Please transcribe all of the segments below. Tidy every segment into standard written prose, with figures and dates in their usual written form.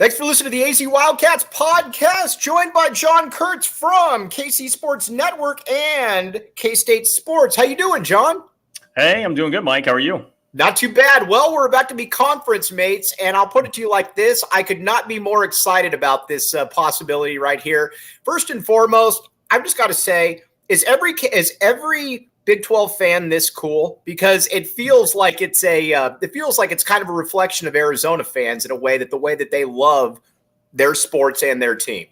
Thanks for listening to the AZ Wildcats podcast, joined by John Kurtz from KC Sports Network and K-State Sports. How you doing, John? Hey, I'm doing good, Mike. How are you? Not too bad. Well, we're about to be conference mates, and I'll put it to you like this. I could not be more excited about this possibility right here. First and foremost, I've just got to say, is every Big 12 fan this cool? Because it feels like it's kind of a reflection of Arizona fans in a way that they love their sports and their team.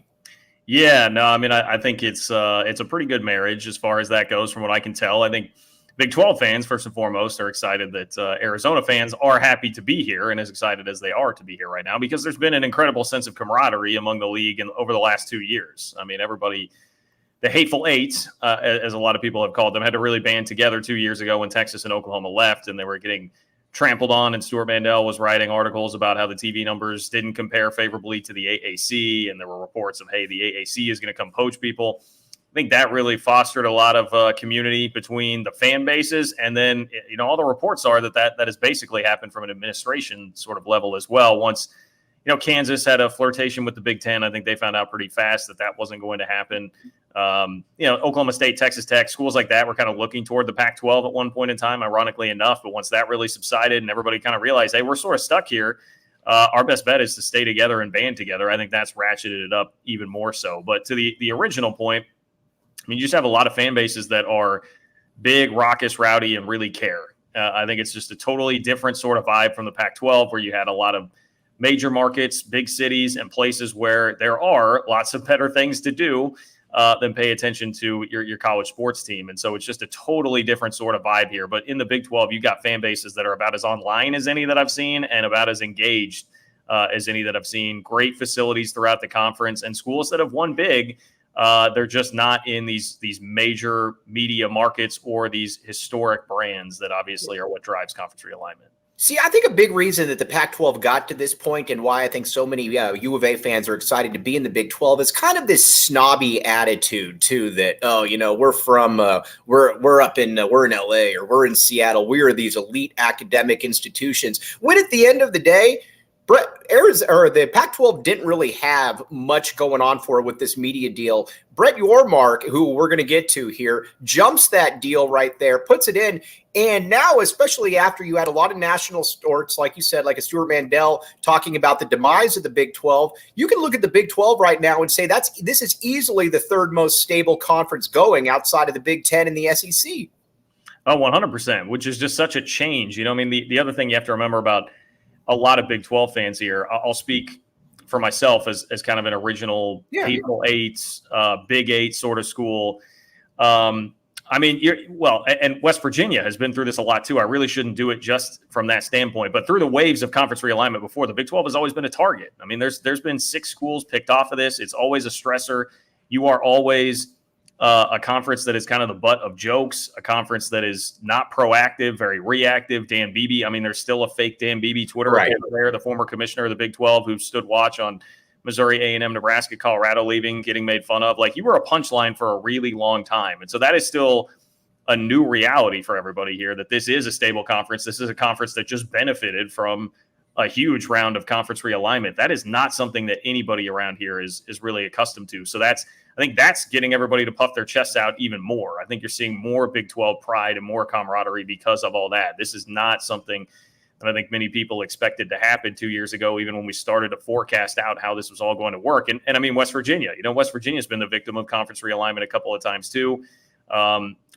Yeah, no, I mean, I think it's a pretty good marriage as far as that goes from what I can tell. I think Big 12 fans, first and foremost, are excited that Arizona fans are happy to be here and as excited as they are to be here right now because there's been an incredible sense of camaraderie among the league over the last 2 years. I mean, everybody – the Hateful Eight, as a lot of people have called them, had to really band together 2 years ago when Texas and Oklahoma left, and they were getting trampled on, and Stuart Mandel was writing articles about how the TV numbers didn't compare favorably to the AAC, and there were reports of, hey, the AAC is going to come poach people. I think that really fostered a lot of community between the fan bases, and then, all the reports are that has basically happened from an administration sort of level as well. Once Kansas had a flirtation with the Big Ten. I think they found out pretty fast that wasn't going to happen. Oklahoma State, Texas Tech, schools like that were kind of looking toward the Pac-12 at one point in time, ironically enough. But once that really subsided and everybody kind of realized, hey, we're sort of stuck here, our best bet is to stay together and band together. I think that's ratcheted it up even more so. But to the original point, I mean, you just have a lot of fan bases that are big, raucous, rowdy, and really care. I think it's just a totally different sort of vibe from the Pac-12 where you had a lot of major markets, big cities, and places where there are lots of better things to do than pay attention to your college sports team. And so it's just a totally different sort of vibe here. But in the Big 12, you've got fan bases that are about as online as any that I've seen and about as engaged as any that I've seen. Great facilities throughout the conference and schools that have won big. They're just not in these major media markets or these historic brands that obviously are what drives conference realignment. See, I think a big reason that the Pac-12 got to this point and why I think so many U of A fans are excited to be in the Big 12 is kind of this snobby attitude too. That we're in LA or we're in Seattle. We are these elite academic institutions. When at the end of the day, the Pac-12 didn't really have much going on for it with this media deal. Brett Yormark, who we're going to get to here, jumps that deal right there, puts it in. And now, especially after you had a lot of national sports, like you said, like a Stuart Mandel talking about the demise of the Big 12, you can look at the Big 12 right now and say this is easily the third most stable conference going outside of the Big 10 and the SEC. Oh, 100%, which is just such a change. The other thing you have to remember about a lot of Big 12 fans here, I'll speak for myself as kind of an original Hateful Eight, Big Eight sort of school. And West Virginia has been through this a lot too. I really shouldn't do it just from that standpoint, but through the waves of conference realignment before, the Big 12 has always been a target. I mean, there's been 6 schools picked off of this. It's always a stressor. You are always a conference that is kind of the butt of jokes, a conference that is not proactive, very reactive. Dan Beebe, I mean, there's still a fake Dan Beebe Twitter account there, the former commissioner of the Big 12 who stood watch on Missouri, A&M, Nebraska, Colorado leaving, getting made fun of. Like, you were a punchline for a really long time. And so that is still a new reality for everybody here, that this is a stable conference. This is a conference that just benefited from a huge round of conference realignment. That is not something that anybody around here is really accustomed to. So I think that's getting everybody to puff their chests out even more. I think you're seeing more Big 12 pride and more camaraderie because of all that. This is not something that I think many people expected to happen 2 years ago, even when we started to forecast out how this was all going to work. And I mean, West Virginia, West Virginia's been the victim of conference realignment a couple of times too,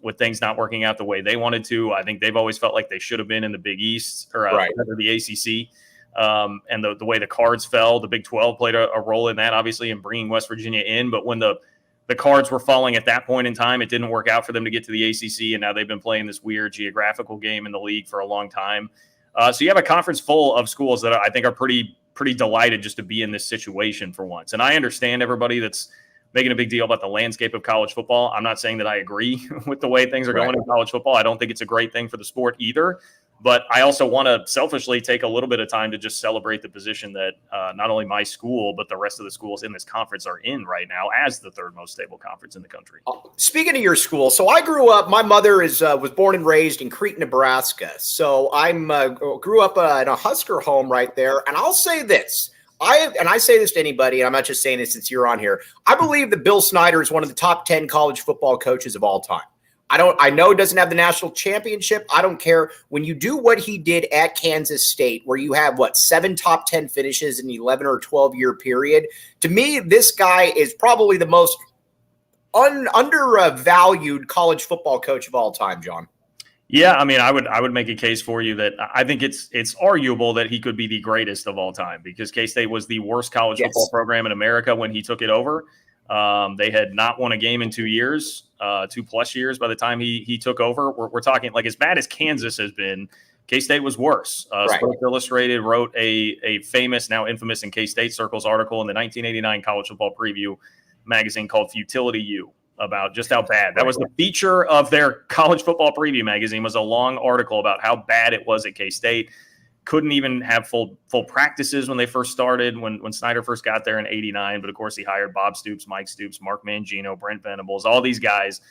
with things not working out the way they wanted to. I think they've always felt like they should have been in the Big East or the ACC. And the way the cards fell, the Big 12 played a role in that, obviously, in bringing West Virginia in. But when the cards were falling at that point in time, it didn't work out for them to get to the ACC. And now they've been playing this weird geographical game in the league for a long time. So you have a conference full of schools that I think are pretty delighted just to be in this situation for once. And I understand everybody that's making a big deal about the landscape of college football. I'm not saying that I agree with the way things are going in college football. I don't think it's a great thing for the sport either. But I also want to selfishly take a little bit of time to just celebrate the position that not only my school, but the rest of the schools in this conference are in right now as the third most stable conference in the country. Speaking of your school, so I grew up, my mother was born and raised in Crete, Nebraska. So I grew up in a Husker home right there. And I'll say this, I say this to anybody, and I'm not just saying this since you're on here. I believe that Bill Snyder is one of the top 10 college football coaches of all time. I know he doesn't have the national championship. I don't care. When you do what he did at Kansas State, where you have 7 top 10 finishes in the 11 or 12-year period, to me, this guy is probably the most undervalued college football coach of all time, John. Yeah, I mean, I would make a case for you that I think it's arguable that he could be the greatest of all time, because K-State was the worst college football program in America when he took it over. They had not won a game in 2 years, 2+ years by the time he took over. We're talking like as bad as Kansas has been, K-State was worse. Sports Illustrated wrote a famous, now infamous in K-State circles article in the 1989 College Football Preview magazine called Futility U, about just how bad. That was the feature of their college football preview magazine, was a long article about how bad it was at K-State. Couldn't even have full practices when they first started, when Snyder first got there in 89. But of course he hired Bob Stoops, Mike Stoops, Mark Mangino, Brent Venables, all these guys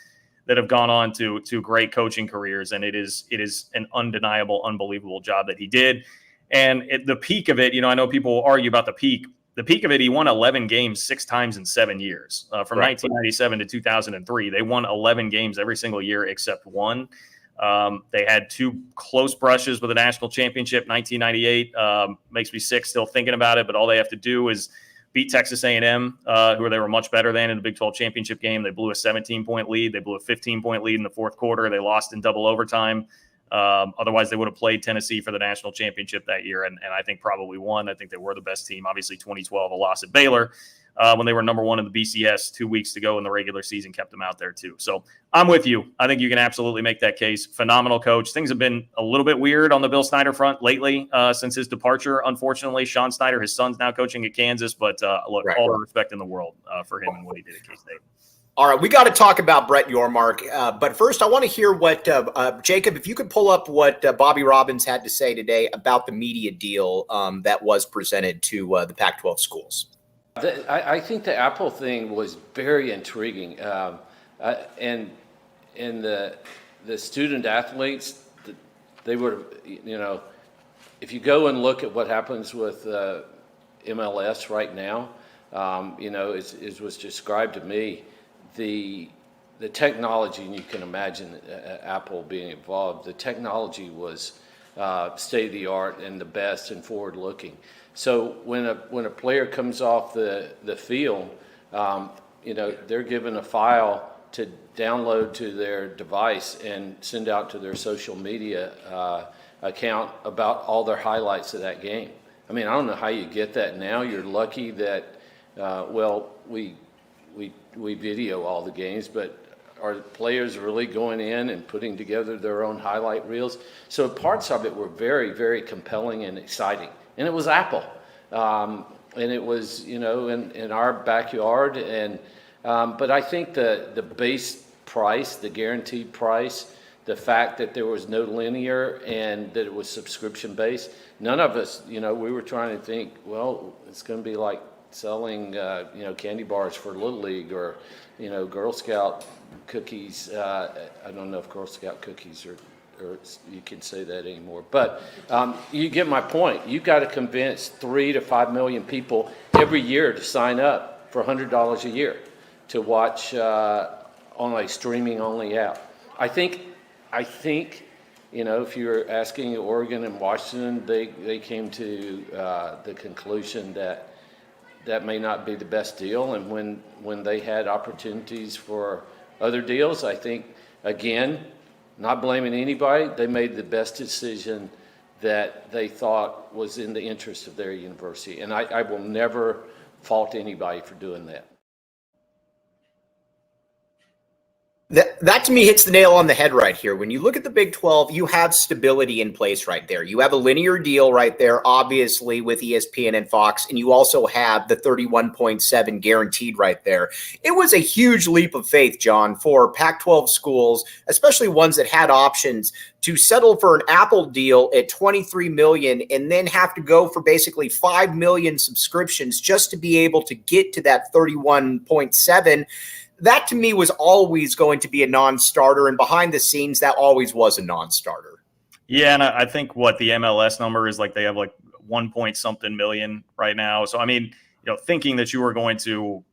that have gone on to great coaching careers. And it is an undeniable, unbelievable job that he did. And at the peak of it, I know people argue about the peak. The peak of it, he won 11 games 6 times in 7 years. From 1997 to 2003, they won 11 games every single year except one. They had 2 close brushes with a national championship, 1998. Makes me sick still thinking about it, but all they have to do is beat Texas A&M, who they were much better than in the Big 12 championship game. They blew a 17-point lead. They blew a 15-point lead in the fourth quarter. They lost in double overtime. Otherwise, they would have played Tennessee for the national championship that year, and I think probably won. I think they were the best team. Obviously, 2012, a loss at Baylor when they were number 1 in the BCS 2 weeks to go in the regular season, kept them out there too. So I'm with you. I think you can absolutely make that case. Phenomenal coach. Things have been a little bit weird on the Bill Snyder front lately since his departure. Unfortunately, Sean Snyder, his son's now coaching at Kansas, but look, all the respect in the world for him and what he did at K-State. All right, we got to talk about Brett Yormark. But first, I want to hear what, Jacob, if you could pull up what Bobby Robbins had to say today about the media deal that was presented to the Pac-12 schools. I think the Apple thing was very intriguing. And the student athletes, they were, if you go and look at what happens with MLS right now, it was described to me, the technology, and you can imagine Apple being involved, the technology was state of the art and the best and forward looking. So when a player comes off the field, they're given a file to download to their device and send out to their social media account about all their highlights of that game. I mean, I don't know how you get that now. You're lucky that we video all the games, but are players really going in and putting together their own highlight reels? So parts of it were very, very compelling and exciting. And it was Apple. And it was, in our backyard. And but I think the base price, the guaranteed price, the fact that there was no linear and that it was subscription based, none of us, we were trying to think, well, it's going to be like selling, candy bars for Little League or, Girl Scout cookies. I don't know if Girl Scout cookies or you can say that anymore. But you get my point. You've got to convince 3 to 5 million people every year to sign up for $100 a year to watch on a streaming-only app. I think, if you're asking Oregon and Washington, they came to the conclusion that may not be the best deal. And when they had opportunities for other deals, I think, again, not blaming anybody, they made the best decision that they thought was in the interest of their university. And I will never fault anybody for doing that. That to me hits the nail on the head right here. When you look at the Big 12, you have stability in place right there. You have a linear deal right there, obviously, with ESPN and Fox, and you also have the 31.7 guaranteed right there. It was a huge leap of faith, John, for Pac-12 schools, especially ones that had options, to settle for an Apple deal at $23 million and then have to go for basically 5 million subscriptions just to be able to get to that 31.7. That to me was always going to be a non-starter, and behind the scenes, that always was a non-starter. Yeah, and I think what the MLS number is, like they have like 1 point something million right now. So, I mean, thinking that you were going to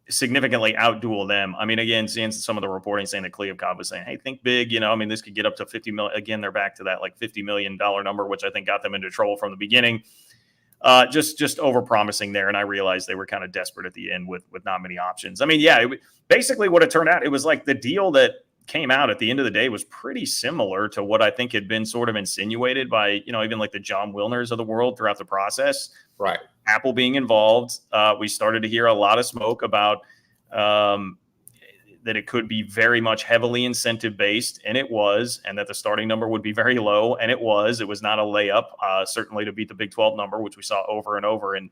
significantly outduel them. I mean, again, seeing some of the reporting saying that Kliavkov was saying, hey, think big, this could get up to 50 million. Again, they're back to that like $50 million number, which I think got them into trouble from the beginning. Just over promising there. And I realized they were kind of desperate at the end with not many options. I mean, basically what it turned out, it was like the deal that came out at the end of the day was pretty similar to what I think had been sort of insinuated by, even like the John Wilners of the world throughout the process. Right. Apple being involved. We started to hear a lot of smoke about that it could be very much heavily incentive based, and it was, and that the starting number would be very low, and it was. It was not a layup, certainly to beat the Big 12 number, which we saw over and over in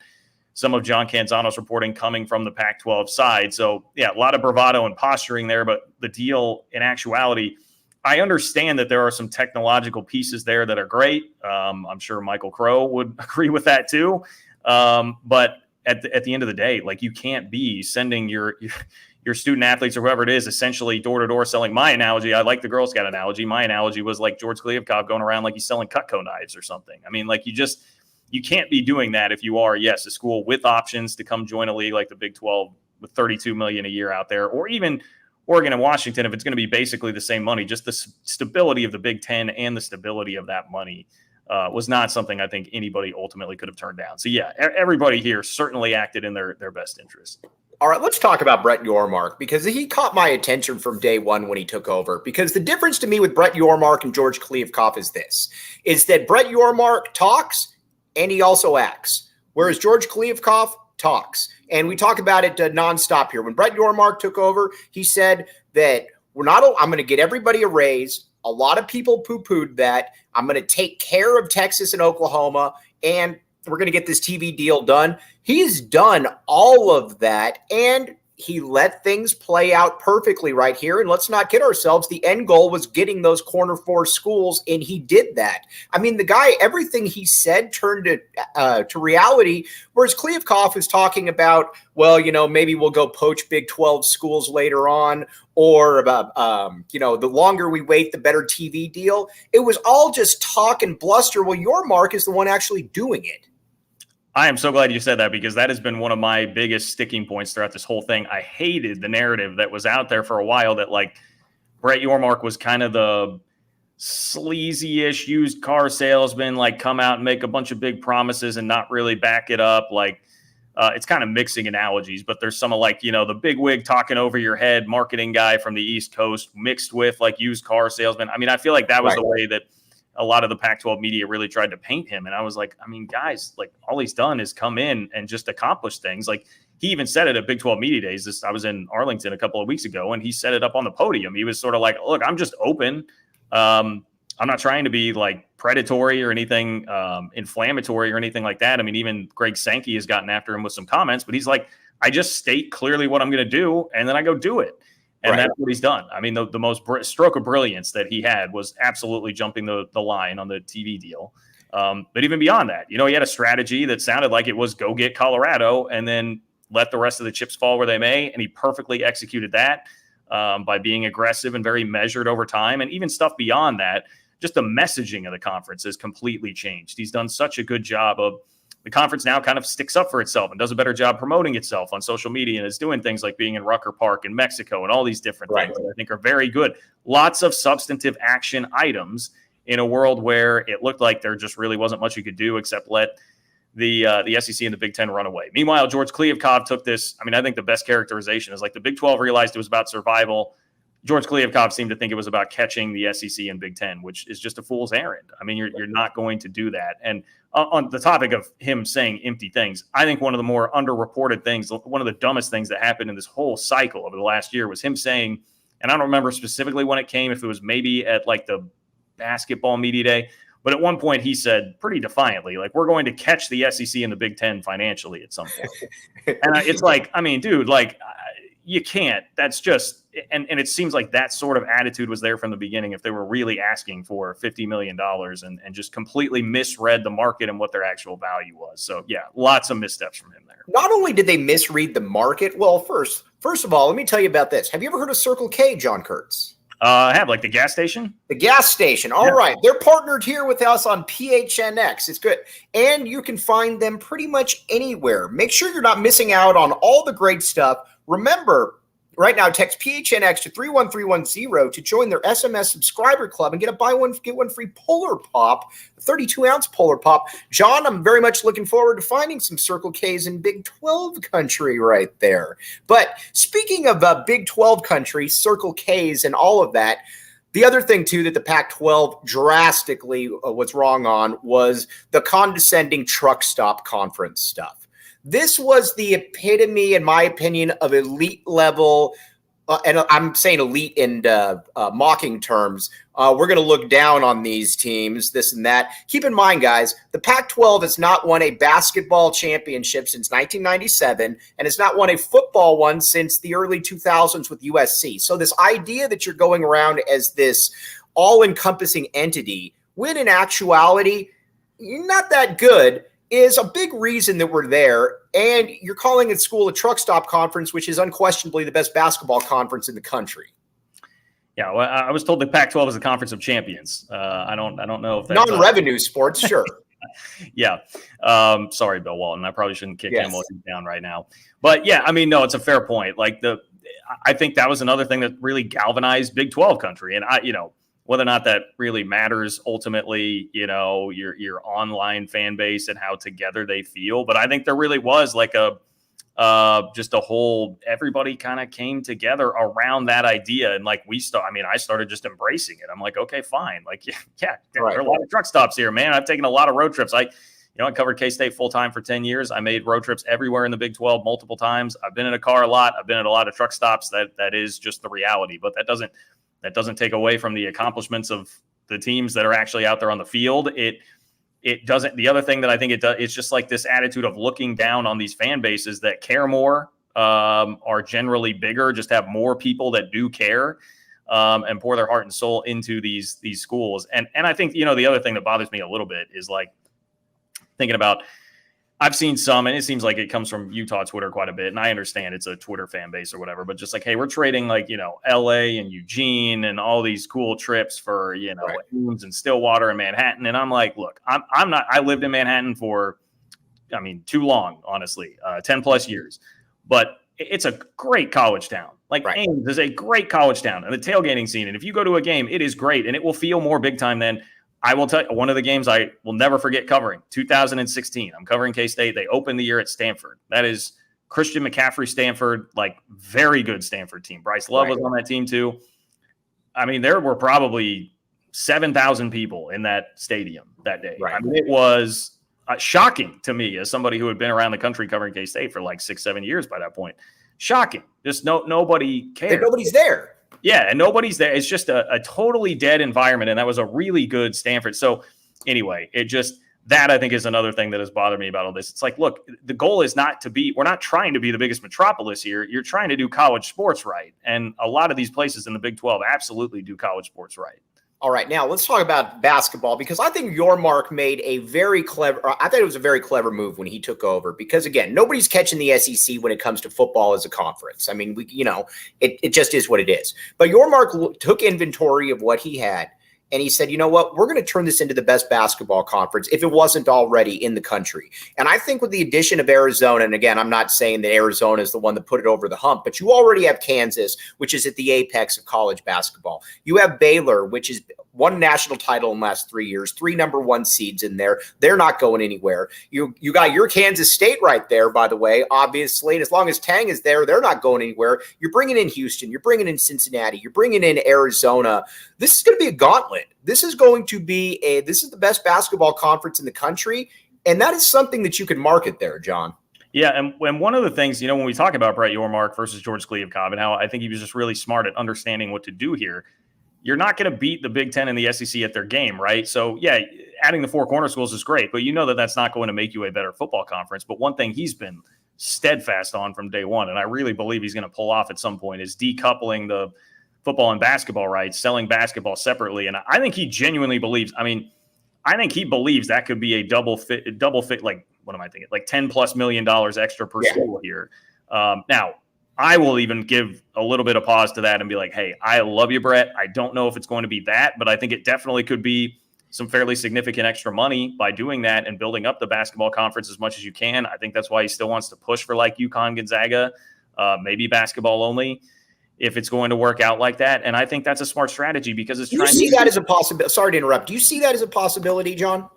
some of John Canzano's reporting coming from the Pac-12 side. So, a lot of bravado and posturing there, but the deal in actuality, I understand that there are some technological pieces there that are great. I'm sure Michael Crow would agree with that too. But at the end of the day, like, you can't be sending your student athletes or whoever it is essentially door to door selling. My analogy, I like the Girl Scout analogy. My analogy was like George Kliavkov going around like he's selling Cutco knives or something. I mean, like, you can't be doing that if you are, yes, a school with options to come join a league like the Big 12 with $32 million a year out there, or even Oregon and Washington, if it's going to be basically the same money. Just the stability of the Big 10 and the stability of that money was not something I think anybody ultimately could have turned down. So, everybody here certainly acted in their best interest. All right, let's talk about Brett Yormark, because he caught my attention from day one when he took over. Because the difference to me with Brett Yormark and George Kliavkov is that Brett Yormark talks and he also acts, whereas George Kliavkov talks. And we talk about it nonstop here. When Brett Yormark took over, he said that I'm going to get everybody a raise. A lot of people poo-pooed that. I'm going to take care of Texas and Oklahoma, and we're going to get this TV deal done. He's done all of that, and he let things play out perfectly right here. And let's not kid ourselves. The end goal was getting those corner four schools, and he did that. I mean, the guy, everything he said turned to reality, whereas Kliavkov is talking about, well, maybe we'll go poach Big 12 schools later on, or about, the longer we wait, the better TV deal. It was all just talk and bluster. Well, Yormark is the one actually doing it. I am so glad you said that, because that has been one of my biggest sticking points throughout this whole thing. I hated the narrative that was out there for a while that, like, Brett Yormark was kind of the sleazy-ish used car salesman, like, come out and make a bunch of big promises and not really back it up. Like, it's kind of mixing analogies, but there's some of, like, the big wig talking over your head marketing guy from the East Coast mixed with, like, used car salesman. I mean, I feel like that was the way that a lot of the Pac-12 media really tried to paint him. And I was like, I mean, guys, like, all he's done is come in and just accomplish things. Like, he even said it at Big 12 Media Days. I was in Arlington a couple of weeks ago, and he set it up on the podium. He was sort of like, look, I'm just open. I'm not trying to be, like, predatory or anything inflammatory or anything like that. I mean, even Greg Sankey has gotten after him with some comments, but he's like, I just state clearly what I'm going to do, and then I go do it. And that's what he's done. I mean, the most stroke of brilliance that he had was absolutely jumping the line on the TV deal. But even beyond that, he had a strategy that sounded like it was go get Colorado and then let the rest of the chips fall where they may. And he perfectly executed that by being aggressive and very measured over time. And even stuff beyond that, just the messaging of the conference has completely changed. He's done such a good job of the conference now kind of sticks up for itself and does a better job promoting itself on social media, and is doing things like being in Rucker Park in Mexico and all these different things that I think are very good. Lots of substantive action items in a world where it looked like there just really wasn't much you could do except let the SEC and the Big Ten run away. Meanwhile, George Kliavkov took this. I mean, I think the best characterization is like the Big 12 realized it was about survival. George Kliavkov seemed to think it was about catching the SEC and Big Ten, which is just a fool's errand. I mean, you're not going to do that. And on the topic of him saying empty things, I think one of the more underreported things, one of the dumbest things that happened in this whole cycle over the last year was him saying, and I don't remember specifically when it came, if it was maybe at like the basketball media day, but at one point he said pretty defiantly, like, we're going to catch the SEC and the Big Ten financially at some point. And it's like, I mean, dude, like, you can't. That's just, and it seems like that sort of attitude was there from the beginning if they were really asking for $50 million and just completely misread the market and what their actual value was. So, yeah, lots of missteps from him there. Not only did they misread the market, well, first of all, let me tell you about this. Have you ever heard of Circle K, John Kurtz? I have like the gas station. The gas station. All right. They're partnered here with us on PHNX. It's good. And you can find them pretty much anywhere. Make sure you're not missing out on all the great stuff. Remember, right now, text PHNX to 31310 to join their SMS subscriber club and get a buy one, get one free Polar Pop, a 32-ounce Polar Pop. John, I'm very much looking forward to finding some Circle Ks in Big 12 country right there. But speaking of Big 12 country, Circle Ks and all of that, the other thing, too, that the Pac-12 drastically was wrong on was the condescending truck stop conference stuff. This was the epitome, in my opinion, of elite level, and I'm saying elite in mocking terms. We're going to look down on these teams, this and that. Keep in mind, guys, the Pac-12 has not won a basketball championship since 1997, and it's not won a football one since the early 2000s with USC. So this idea that you're going around as this all-encompassing entity, when in actuality, you're not that good, is a big reason that we're there, and you're calling it school a truck stop conference, which is unquestionably the best basketball conference in the country. Yeah, well, I was told the Pac-12 is a conference of champions. I don't know if that's non-revenue sports, sure. Yeah. Sorry, Bill Walton. I probably shouldn't kick him while he's down right now. But yeah, I mean, no, it's a fair point. Like I think that was another thing that really galvanized Big 12 country, and whether or not that really matters ultimately, your online fan base and how together they feel. But I think there really was like just a whole, everybody kind of came together around that idea. And like I started just embracing it. I'm like, okay, fine. Like, there are a lot of truck stops here, man. I've taken a lot of road trips. I covered K-State full time for 10 years. I made road trips everywhere in the Big 12 multiple times. I've been in a car a lot. I've been at a lot of truck stops. That is just the reality, but that doesn't take away from the accomplishments of the teams that are actually out there on the field. It doesn't. The other thing that I think it does, it's just like this attitude of looking down on these fan bases that care more, are generally bigger, just have more people that do care, and pour their heart and soul into these schools. And I think, the other thing that bothers me a little bit is like thinking about, I've seen some, and it seems like it comes from Utah Twitter quite a bit. And I understand it's a Twitter fan base or whatever, but just like, hey, we're trading like, LA and Eugene and all these cool trips for, Ames and Stillwater and Manhattan. And I'm like, look, I lived in Manhattan for, too long, honestly, 10 plus years, but it's a great college town. Like Ames is a great college town, and the tailgating scene. And if you go to a game, it is great. And it will feel more big time than, I will tell you, one of the games I will never forget covering, 2016. I'm covering K-State. They opened the year at Stanford. That is Christian McCaffrey, Stanford, like very good Stanford team. Bryce Love was on that team too. There were probably 7,000 people in that stadium that day. Right. It was shocking to me as somebody who had been around the country covering K-State for like 6-7 years by that point. Shocking. Just nobody cared. And nobody's there. Yeah, and nobody's there. It's just a totally dead environment, and that was a really good Stanford. So anyway, that I think is another thing that has bothered me about all this. It's like, look, the goal is we're not trying to be the biggest metropolis here. You're trying to do college sports right. And a lot of these places in the Big 12 absolutely do college sports right. All right, now let's talk about basketball, because I think Yormark made I thought it was a very clever move when he took over, because again, nobody's catching the SEC when it comes to football as a conference. It just is what it is. But Yormark took inventory of what he had, and he said, you know what, we're going to turn this into the best basketball conference if it wasn't already in the country. And I think with the addition of Arizona, and again, I'm not saying that Arizona is the one that put it over the hump, but you already have Kansas, which is at the apex of college basketball. You have Baylor, which is won national title in the last 3 years, 3 number 1 seeds in there. They're not going anywhere. You got your Kansas State right there, by the way, obviously. And as long as Tang is there, they're not going anywhere. You're bringing in Houston. You're bringing in Cincinnati. You're bringing in Arizona. This is going to be a gauntlet. This is going to be this is the best basketball conference in the country. And that is something that you can market there, John. Yeah, and one of the things, when we talk about Brett Yormark versus George Kliavkoff and how I think he was just really smart at understanding what to do here, you're not going to beat the Big Ten and the SEC at their game, right? So, yeah, adding the 4 corner schools is great, but that's not going to make you a better football conference. But one thing he's been steadfast on from day one, and I really believe he's going to pull off at some point, is decoupling the football and basketball rights, selling basketball separately. And I think he genuinely believes, that could be a double fit, like, what am I thinking? Like $10+ million extra per school here. Now, I will even give a little bit of pause to that and be like, hey, I love you, Brett. I don't know if it's going to be that, but I think it definitely could be some fairly significant extra money by doing that and building up the basketball conference as much as you can. I think that's why he still wants to push for like UConn, Gonzaga, maybe basketball only, if it's going to work out like that. And I think that's a smart strategy because it's trying to see that as a possibility. Sorry to interrupt. Do you see that as a possibility, John?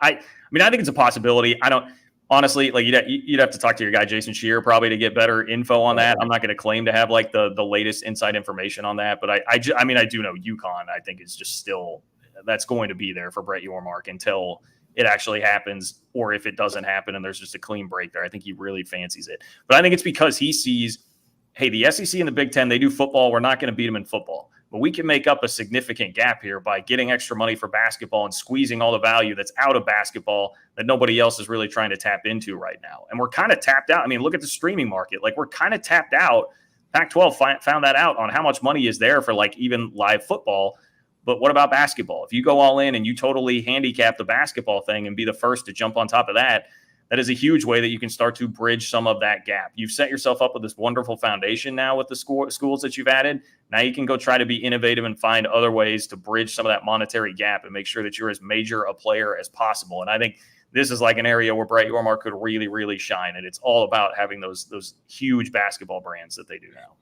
I mean, I think it's a possibility. I don't. Honestly, like you'd have to talk to your guy Jason Shearer probably to get better info on that. I'm not going to claim to have like the latest inside information on that, but I mean I do know UConn. I think is just still that's going to be there for Brett Yormark until it actually happens, or if it doesn't happen and there's just a clean break there. I think he really fancies it, but I think it's because he sees, hey, the SEC and the Big Ten, they do football. We're not going to beat them in football. But we can make up a significant gap here by getting extra money for basketball and squeezing all the value that's out of basketball that nobody else is really trying to tap into right now. And we're kind of tapped out. I mean, look at the streaming market. Like, we're kind of tapped out. Pac-12 found that out on how much money is there for like even live football. But what about basketball? If you go all in and you totally handicap the basketball thing and be the first to jump on top of that, that is a huge way that you can start to bridge some of that gap. You've set yourself up with this wonderful foundation now with the schools that you've added. Now you can go try to be innovative and find other ways to bridge some of that monetary gap and make sure that you're as major a player as possible. And I think this is like an area where Brett Yormark could really, really shine. And it's all about having those huge basketball brands that they do now.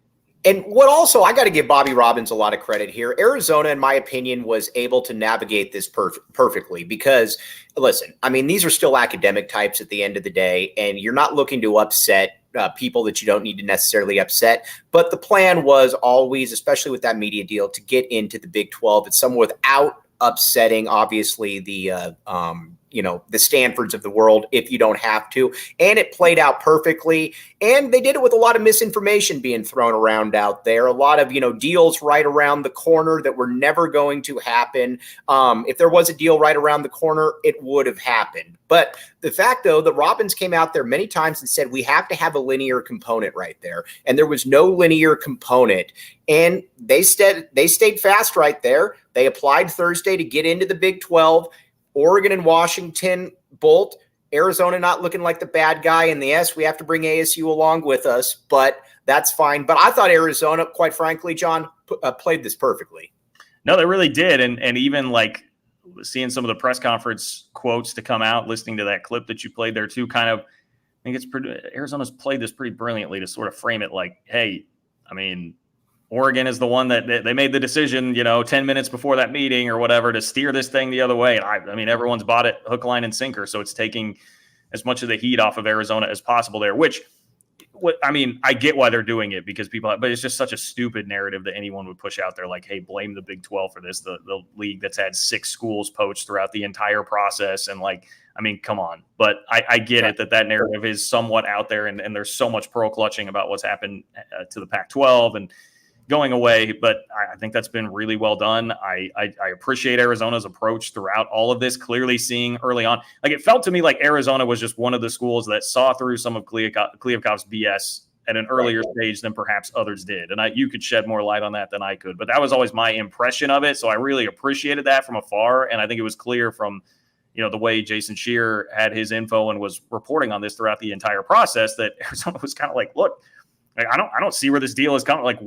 And what also, I got to give Bobby Robbins a lot of credit here. Arizona, in my opinion, was able to navigate this perfectly because, listen, I mean, these are still academic types at the end of the day, and you're not looking to upset people that you don't need to necessarily upset. But the plan was always, especially with that media deal, to get into the Big 12 and some without upsetting, obviously, the Stanfords of the world if you don't have to. And it played out perfectly. And they did it with a lot of misinformation being thrown around out there. A lot of, deals right around the corner that were never going to happen. If there was a deal right around the corner, it would have happened. But the fact, though, that Robbins came out there many times and said, we have to have a linear component right there. And there was no linear component. And they stayed fast right there. They applied Thursday to get into the Big 12. Oregon and Washington bolt. Arizona not looking like the bad guy. And yes, we have to bring ASU along with us, but that's fine. But I thought Arizona, quite frankly, John, played this perfectly. No, they really did. And even like seeing some of the press conference quotes to come out, listening to that clip that you played there too, kind of, I think it's pretty, Arizona's played this pretty brilliantly to sort of frame it like, hey, I mean, Oregon is the one that they made the decision, 10 minutes before that meeting or whatever to steer this thing the other way. And I mean, everyone's bought it hook, line, and sinker. So it's taking as much of the heat off of Arizona as possible there, I mean, I get why they're doing it because but it's just such a stupid narrative that anyone would push out there. Like, hey, blame the Big 12 for this, the league that's had 6 schools poached throughout the entire process. And like, I mean, come on. But I get it that narrative is somewhat out there and there's so much pearl clutching about what's happened to the Pac-12 and going away, but I think that's been really well done. I appreciate Arizona's approach throughout all of this, clearly seeing early on. Like, it felt to me like Arizona was just one of the schools that saw through some of Kliavkov's BS at an earlier stage than perhaps others did. And you could shed more light on that than I could, but that was always my impression of it. So I really appreciated that from afar. And I think it was clear from, the way Jason Shearer had his info and was reporting on this throughout the entire process that Arizona was kind of like, look, I don't see where this deal is coming. Like,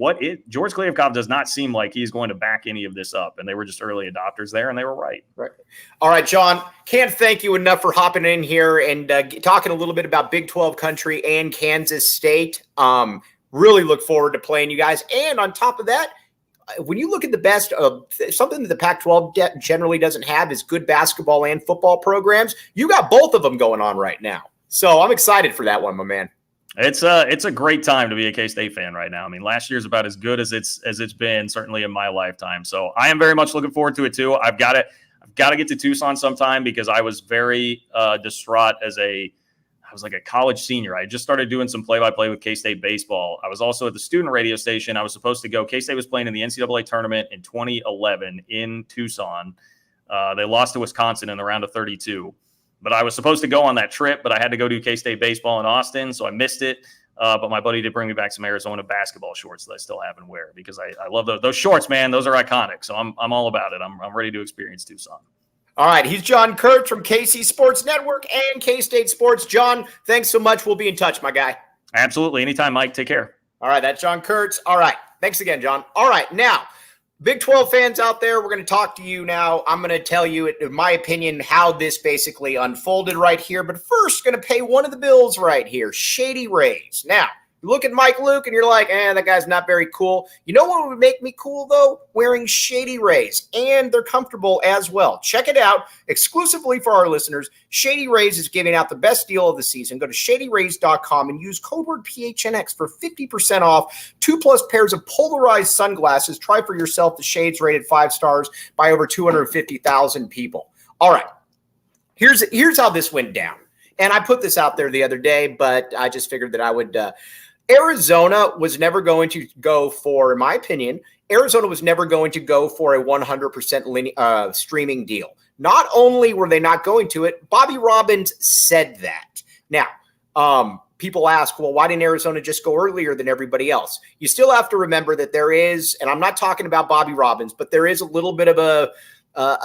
George Kliavkov does not seem like he's going to back any of this up. And they were just early adopters there, and they were right. Right. All right, John, can't thank you enough for hopping in here and talking a little bit about Big 12 country and Kansas State. Really look forward to playing you guys. And on top of that, when you look at the best of something that the Pac-12 generally doesn't have is good basketball and football programs. You got both of them going on right now. So I'm excited for that one, my man. It's a great time to be a K-State fan right now. I mean, last year's about as good as it's been, certainly in my lifetime. So I am very much looking forward to it too. I've got to get to Tucson sometime because I was very distraught I was like a college senior. I just started doing some play-by-play with K-State baseball. I was also at the student radio station. I was supposed to go. K-State was playing in the NCAA tournament in 2011 in Tucson. They lost to Wisconsin in the round of 32. But I was supposed to go on that trip, but I had to go do K-State baseball in Austin, so I missed it. But my buddy did bring me back some Arizona basketball shorts that I still have and wear because I love those shorts, man. Those are iconic. So I'm all about it. I'm ready to experience Tucson. All right. He's John Kurtz from KC Sports Network and K-State Sports. John, thanks so much. We'll be in touch, my guy. Absolutely. Anytime, Mike. Take care. All right, that's John Kurtz. All right, thanks again, John. All right, now, Big 12 fans out there, we're going to talk to you now. I'm going to tell you, in my opinion, how this basically unfolded right here. But first, going to pay one of the bills right here, Shady Rays. Now, you look at Mike Luke and you're like, that guy's not very cool. You know what would make me cool, though? Wearing Shady Rays, and they're comfortable as well. Check it out exclusively for our listeners. Shady Rays is giving out the best deal of the season. Go to shadyrays.com and use code word PHNX for 50% off 2+ pairs of polarized sunglasses. Try for yourself the shades rated 5 stars by over 250,000 people. All right, here's how this went down. And I put this out there the other day, but I just figured that I would Arizona was never going to go for, in my opinion, Arizona was never going to go for a 100% streaming deal. Not only were they not going to it, Bobby Robbins said that. Now, people ask, well, why didn't Arizona just go earlier than everybody else? You still have to remember that there is, and I'm not talking about Bobby Robbins, but there is a little bit of a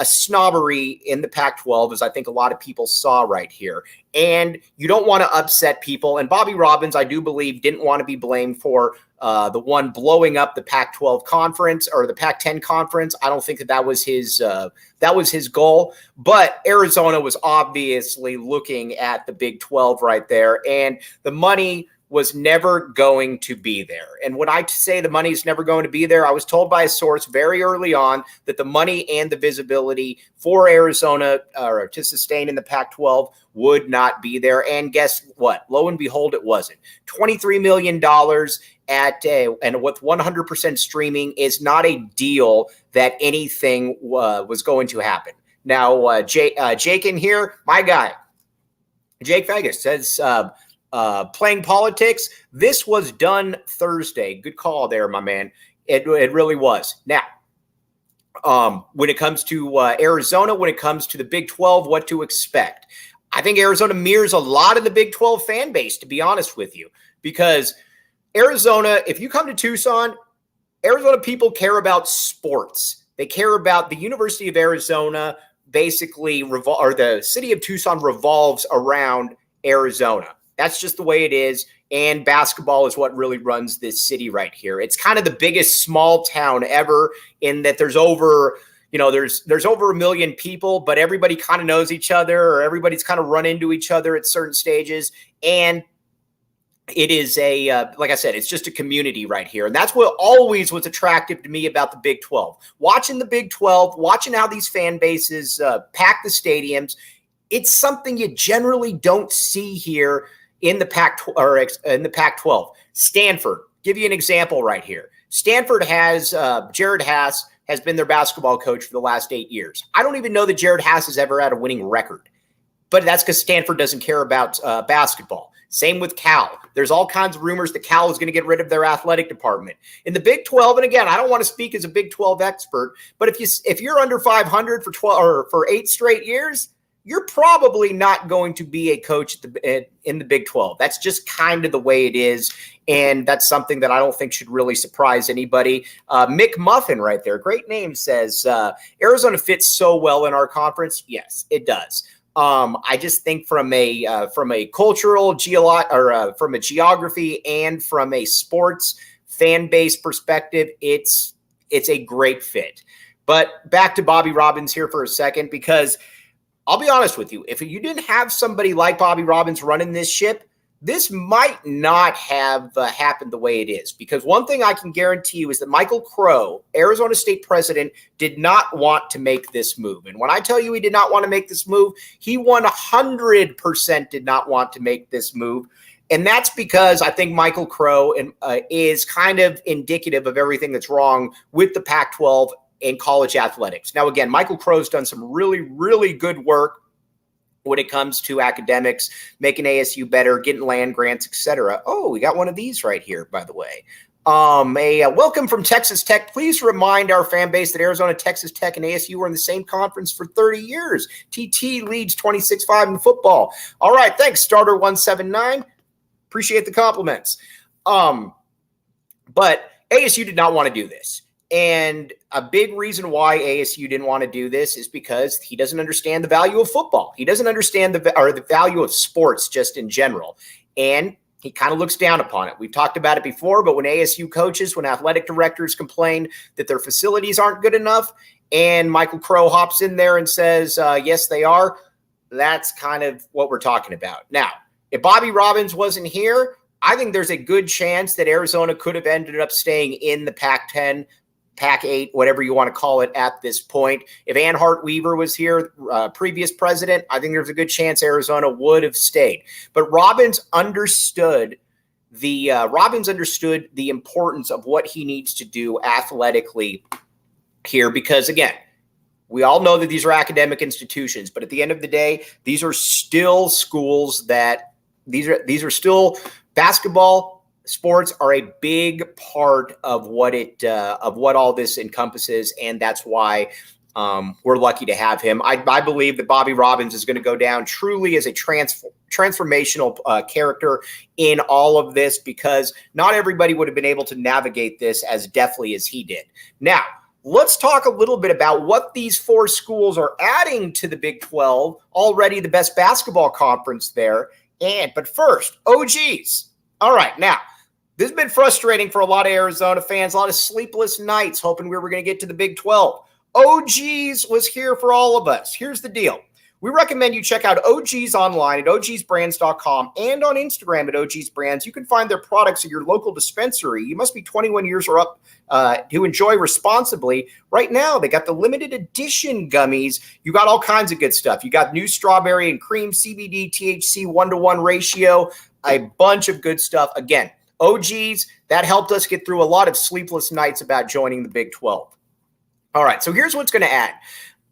snobbery in the Pac-12, as I think a lot of people saw right here. And you don't want to upset people. And Bobby Robbins, I do believe, didn't want to be blamed for the one blowing up the Pac-12 conference or the Pac-10 conference. I don't think that was his goal. But Arizona was obviously looking at the Big 12 right there, and the money was never going to be there. And when I say the money is never going to be there, I was told by a source very early on that the money and the visibility for Arizona to sustain in the Pac-12 would not be there. And guess what? Lo and behold, it wasn't. $23 million and with 100% streaming is not a deal that anything was going to happen. Now, Jake in here, my guy, Jake Vegas says, playing politics. This was done Thursday. Good call there, my man. It really was. Now, when it comes to Arizona, when it comes to the Big 12, what to expect? I think Arizona mirrors a lot of the Big 12 fan base, to be honest with you, because Arizona, if you come to Tucson, Arizona people care about sports. They care about the University of Arizona, basically, or the city of Tucson revolves around Arizona. That's just the way it is. And basketball is what really runs this city right here. It's kind of the biggest small town ever in that there's over, there's over 1 million people, but everybody kind of knows each other, or everybody's kind of run into each other at certain stages. And it is like I said, it's just a community right here. And that's what always was attractive to me about the Big 12. Watching the Big 12, watching how these fan bases pack the stadiums, it's something you generally don't see here in the Pac-12. Stanford, give you an example right here. Stanford has Jared Haas has been their basketball coach for the last 8 years. I don't even know that Jared Haas has ever had a winning record, but that's because Stanford doesn't care about basketball. Same with Cal. There's all kinds of rumors that Cal is going to get rid of their athletic department. In the Big 12, and again, I don't want to speak as a Big 12 expert, but if you're under 500 for 12 or for 8 straight years, you're probably not going to be a coach in the Big 12. That's just kind of the way it is, and that's something that I don't think should really surprise anybody. Mick Muffin right there, great name, says, Arizona fits so well in our conference. Yes, it does. I just think from a cultural, from a geography and from a sports fan base perspective, it's a great fit. But back to Bobby Robbins here for a second, because I'll be honest with you, if you didn't have somebody like Bobby Robbins running this ship, this might not have happened the way it is. Because one thing I can guarantee you is that Michael Crow, Arizona State president, did not want to make this move. And when I tell you he did not want to make this move, he 100% did not want to make this move. And that's because I think Michael Crow is kind of indicative of everything that's wrong with the Pac-12 in college athletics. Now, again, Michael Crow's done some really, really good work when it comes to academics, making ASU better, getting land grants, etc. Oh, we got one of these right here, by the way. Welcome from Texas Tech. Please remind our fan base that Arizona, Texas Tech, and ASU were in the same conference for 30 years. TT leads 26-5 in football. All right, thanks, Starter 179. Appreciate the compliments. But ASU did not want to do this. And a big reason why ASU didn't want to do this is because he doesn't understand the value of football. He doesn't understand the value of sports just in general. And he kind of looks down upon it. We've talked about it before, but when ASU coaches, when athletic directors complain that their facilities aren't good enough, and Michael Crow hops in there and says, yes, they are, that's kind of what we're talking about. Now, if Bobby Robbins wasn't here, I think there's a good chance that Arizona could have ended up staying in the Pac-10, Pac-8, whatever you want to call it at this point. If Ann Hart Weaver was here, previous president, I think there's a good chance Arizona would have stayed. But Robbins understood the importance of what he needs to do athletically here, because again, we all know that these are academic institutions, but at the end of the day, these are still schools that these are still basketball. Sports are a big part of what all this encompasses, and that's why we're lucky to have him. I believe that Bobby Robbins is going to go down truly as a transformational character in all of this, because not everybody would have been able to navigate this as deftly as he did. Now, let's talk a little bit about what these 4 schools are adding to the Big 12, already the best basketball conference there. But first, OGs. All right, now, this has been frustrating for a lot of Arizona fans, a lot of sleepless nights hoping we were going to get to the Big 12. OGs was here for all of us. Here's the deal. We recommend you check out OGs online at ogsbrands.com and on Instagram at ogsbrands. You can find their products at your local dispensary. You must be 21 years or up to enjoy responsibly. Right now, they got the limited edition gummies. You got all kinds of good stuff. You got new strawberry and cream, CBD, THC 1-to-1 ratio, a bunch of good stuff. Again, OGs, that helped us get through a lot of sleepless nights about joining the Big 12. All right, so here's what's going to add.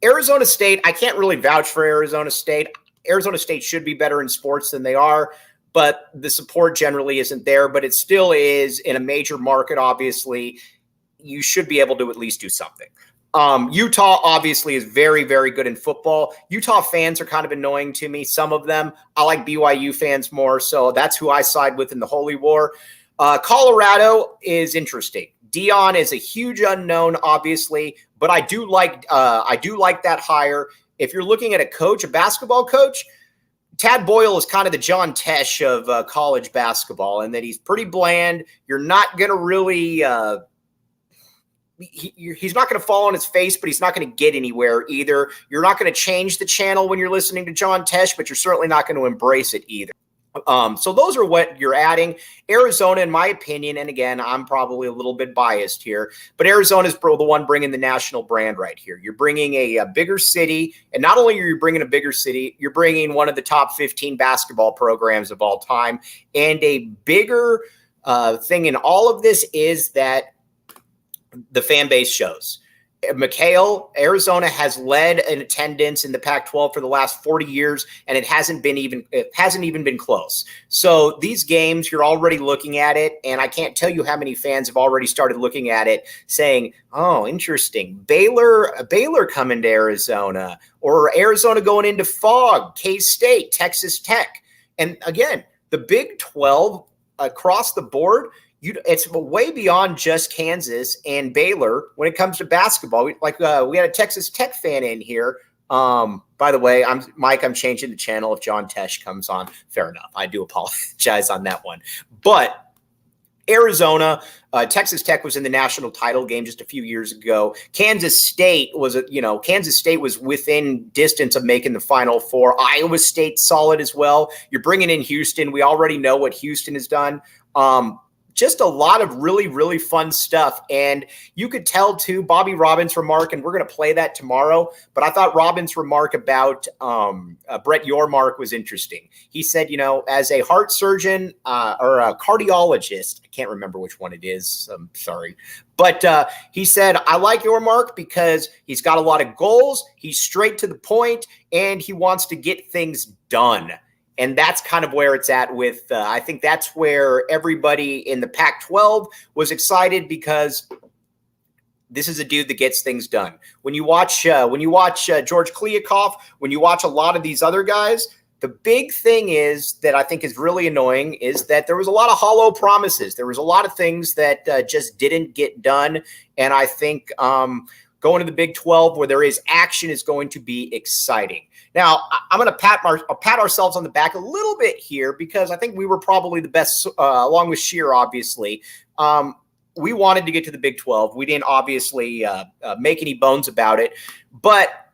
Arizona State, I can't really vouch for Arizona State. Arizona State should be better in sports than they are, but the support generally isn't there. But it still is in a major market, obviously. You should be able to at least do something. Utah obviously is very, very good in football. Utah fans are kind of annoying to me, some of them. I like BYU fans more, so that's who I side with in the Holy War. Colorado is interesting. Dion is a huge unknown, obviously, but I do like that hire. If you're looking at a coach, a basketball coach, Tad Boyle is kind of the John Tesh of college basketball, in that he's pretty bland. You're not going to really he's not going to fall on his face, but he's not going to get anywhere either. You're not going to change the channel when you're listening to John Tesh, but you're certainly not going to embrace it either. So those are what you're adding. Arizona, in my opinion, and again, I'm probably a little bit biased here, but Arizona's the one bringing the national brand right here. You're bringing a bigger city, and not only are you bringing a bigger city, you're bringing one of the top 15 basketball programs of all time. And a bigger thing in all of this is that the fan base shows. McHale, Arizona has led in attendance in the Pac-12 for the last 40 years, and it hasn't even been close. So these games, you're already looking at it, and I can't tell you how many fans have already started looking at it, saying, "Oh, interesting. Baylor coming to Arizona, or Arizona going into Fog, K-State, Texas Tech." And again, the Big 12 across the board. It's way beyond just Kansas and Baylor when it comes to basketball. We had a Texas Tech fan in here. By the way, I'm changing the channel if John Tesh comes on. Fair enough. I do apologize on that one. But Arizona, Texas Tech was in the national title game just a few years ago. Kansas State was within distance of making the Final Four. Iowa State solid as well. You're bringing in Houston. We already know what Houston has done. Just a lot of really, really fun stuff. And you could tell, too, Bobby Robbins' remark, and we're going to play that tomorrow, but I thought Robbins' remark about Brett Yormark was interesting. He said, as a heart surgeon or a cardiologist, I can't remember which one it is, I'm sorry, but he said, I like Yormark because he's got a lot of goals, he's straight to the point, and he wants to get things done. And that's kind of where it's at with, I think that's where everybody in the Pac-12 was excited, because this is a dude that gets things done. When you watch George Kliavkoff, when you watch a lot of these other guys, the big thing is that I think is really annoying is that there was a lot of hollow promises. There was a lot of things that just didn't get done. And I think going to the Big 12 where there is action is going to be exciting. Now, I'm going to pat ourselves on the back a little bit here because I think we were probably the best, along with Shear, obviously. We wanted to get to the Big 12. We didn't obviously make any bones about it, but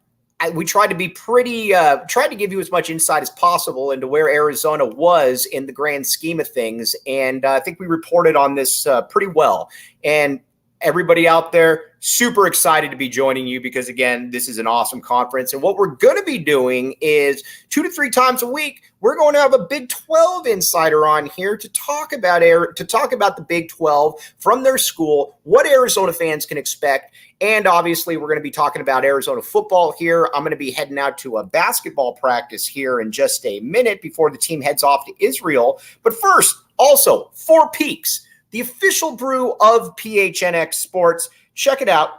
we tried to be tried to give you as much insight as possible into where Arizona was in the grand scheme of things. And I think we reported on this pretty well. And everybody out there, super excited to be joining you because, again, this is an awesome conference. And what we're going to be doing is 2 to 3 times a week, we're going to have a Big 12 insider on here to talk about the Big 12 from their school, what Arizona fans can expect. And obviously, we're going to be talking about Arizona football here. I'm going to be heading out to a basketball practice here in just a minute before the team heads off to Israel. But first, also, Four Peaks, the official brew of PHNX Sports. Check it out.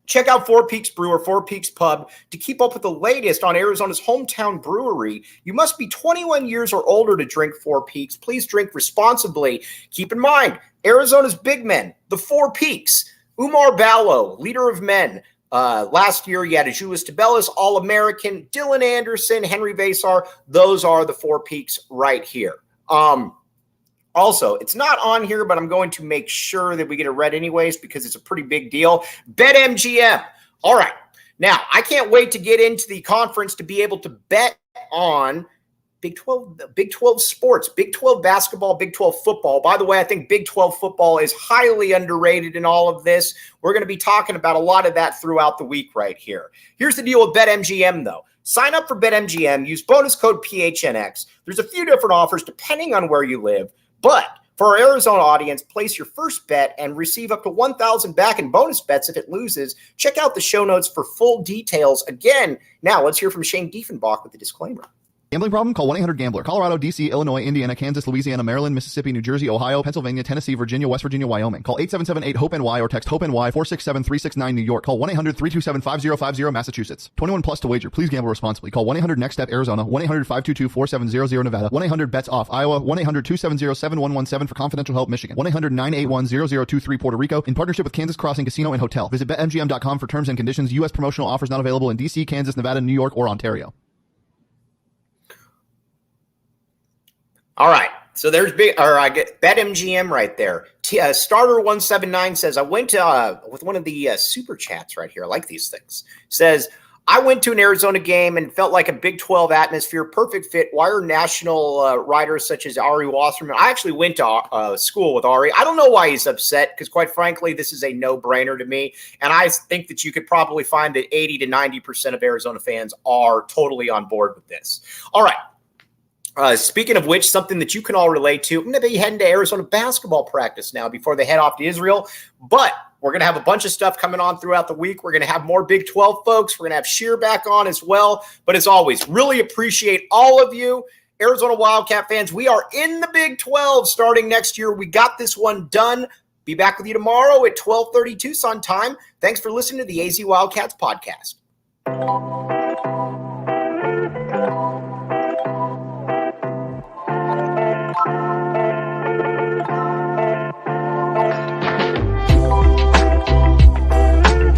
Check out Four Peaks Brew or Four Peaks Pub to keep up with the latest on Arizona's hometown brewery. You must be 21 years or older to drink Four Peaks. Please drink responsibly. Keep in mind, Arizona's big men, the Four Peaks. Umar Ballo, leader of men. Last year, you had Julius Tabellas, All-American. Dylan Anderson, Henry Vasar. Those are the Four Peaks right here. Also, it's not on here, but I'm going to make sure that we get it read anyways because it's a pretty big deal. BetMGM. All right. Now, I can't wait to get into the conference to be able to bet on Big 12 sports, Big 12 basketball, Big 12 football. By the way, I think Big 12 football is highly underrated in all of this. We're going to be talking about a lot of that throughout the week right here. Here's the deal with BetMGM, though. Sign up for BetMGM. Use bonus code PHNX. There's a few different offers depending on where you live. But for our Arizona audience, place your first bet and receive up to $1,000 back in bonus bets if it loses. Check out the show notes for full details. Again, now let's hear from Shane Diefenbach with the disclaimer. Gambling problem? Call 1-800-GAMBLER. Colorado, D.C., Illinois, Indiana, Kansas, Louisiana, Maryland, Mississippi, New Jersey, Ohio, Pennsylvania, Tennessee, Virginia, West Virginia, Wyoming. Call 877-8-HOPE-NY or text HOPE-NY 467-369 New York. Call 1-800-327-5050 Massachusetts. 21 plus to wager. Please gamble responsibly. Call 1-800-NEXT-STEP Arizona. 1-800-522-4700 Nevada. 1-800-BETS-OFF Iowa. 1-800-270-7117 for confidential help Michigan. 1-800-981-0023 Puerto Rico. In partnership with Kansas Crossing Casino and Hotel. Visit BetMGM.com for terms and conditions. U.S. promotional offers not available in D.C., Kansas, Nevada, New York, or Ontario. All right, so there's I get BetMGM right there. Starter 179 says, I went to, with one of the super chats right here. I like these things. Says, I went to an Arizona game and felt like a Big 12 atmosphere, perfect fit. Why are national writers such as Ari Wasserman? I actually went to school with Ari. I don't know why he's upset because, quite frankly, this is a no-brainer to me. And I think that you could probably find that 80 to 90% of Arizona fans are totally on board with this. All right. Speaking of which, something that you can all relate to, I'm going to be heading to Arizona basketball practice now before they head off to Israel. But we're going to have a bunch of stuff coming on throughout the week. We're going to have more Big 12 folks. We're going to have Shear back on as well. But as always, really appreciate all of you. Arizona Wildcat fans, we are in the Big 12 starting next year. We got this one done. Be back with you tomorrow at 12:30 Tucson time. Thanks for listening to the AZ Wildcats podcast.